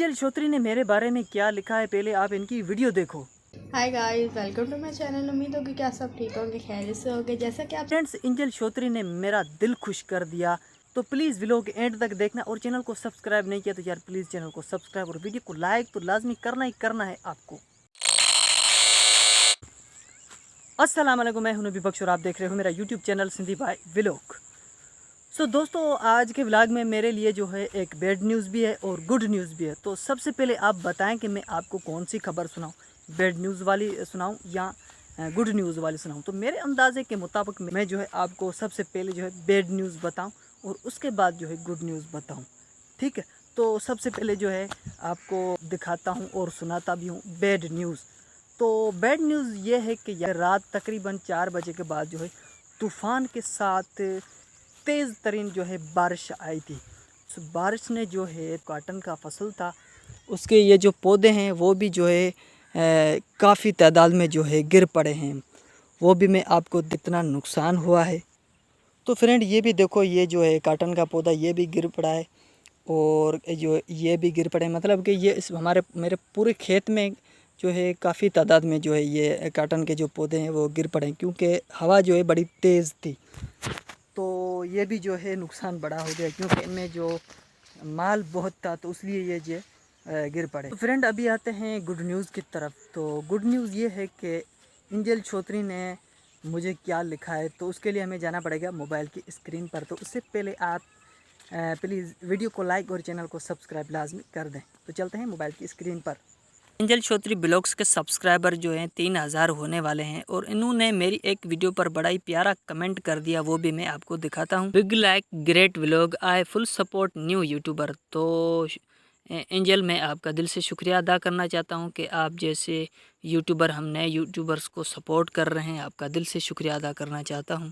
Angel श्रोत्री ने मेरे बारे में क्या लिखा है, पहले आप इनकी वीडियो देखो। Hi guys, welcome to my channel. उम्मीद होगी कि आप सब ठीक होंगे, खैरियत से होंगे। जैसा कि आप फ्रेंड्स, एंजल श्रोत्री ने मेरा दिल खुश कर दिया, तो प्लीज़ व्लॉग एंड तक देखना। और चैनल को सब्सक्राइब नहीं किया तो यार प्लीज़ चैनल को सब्सक्राइब और वीडियो को लाइक तो लाजमी करना ही करना है आपको। अस्सलाम वालेकुम, मैं हूं नबी बख्श और आप देख रहे हो मेरा यूट्यूब चैनल सिंधी भाई व्लॉग। सो दोस्तों, आज के व्लॉग में मेरे लिए जो है एक बैड न्यूज़ भी है और गुड न्यूज़ भी है। तो सबसे पहले आप बताएं कि मैं आपको कौन सी खबर सुनाऊं, बैड न्यूज़ वाली सुनाऊं या गुड न्यूज़ वाली सुनाऊं। तो मेरे अंदाजे के मुताबिक मैं जो है आपको सबसे पहले जो है बैड न्यूज़ बताऊं और उसके बाद जो है गुड न्यूज़ बताऊं, ठीक है। तो सबसे पहले जो है आपको दिखाता हूँ और सुनाता भी हूँ बैड न्यूज़। तो बैड न्यूज़ ये है कि यार रात तकरीबन 4 बजे के बाद जो है तूफ़ान के साथ तेज़ तरीन जो है बारिश आई थी। उस बारिश ने जो है कॉटन का फसल था, उसके ये जो पौधे हैं वो भी जो है काफ़ी तादाद में जो है गिर पड़े हैं। वो भी मैं आपको कितना नुकसान हुआ है। तो फ्रेंड ये भी देखो, ये जो है कॉटन का पौधा ये भी गिर पड़ा है और जो ये भी गिर पड़े, मतलब कि ये इस मेरे पूरे खेत में जो है काफ़ी तादाद में जो है ये कॉटन के जो पौधे हैं वो गिर पड़े, क्योंकि हवा जो है बड़ी तेज़ थी। तो ये भी जो है नुकसान बड़ा हो गया, क्योंकि इनमें जो माल बहुत था तो इसलिए ये जो गिर पड़े। तो फ्रेंड अभी आते हैं गुड न्यूज़ की तरफ। तो गुड न्यूज़ ये है कि एंजल श्रोत्री ने मुझे क्या लिखा है, तो उसके लिए हमें जाना पड़ेगा मोबाइल की स्क्रीन पर। तो उससे पहले आप प्लीज़ वीडियो को लाइक और चैनल को सब्सक्राइब लाजमी कर दें। तो चलते हैं मोबाइल की स्क्रीन पर। एंजल श्रोत्री ब्लॉग्स के सब्सक्राइबर जो हैं 3000 होने वाले हैं और इन्होंने मेरी एक वीडियो पर बड़ा ही प्यारा कमेंट कर दिया, वो भी मैं आपको दिखाता हूँ। बिग लाइक ग्रेट व्लॉग, आई फुल सपोर्ट न्यू यूट्यूबर। तो एंजल, मैं आपका दिल से शुक्रिया अदा करना चाहता हूँ कि आप जैसे यूट्यूबर हम नए यूट्यूबर्स को सपोर्ट कर रहे हैं। आपका दिल से शुक्रिया अदा करना चाहता हूँ।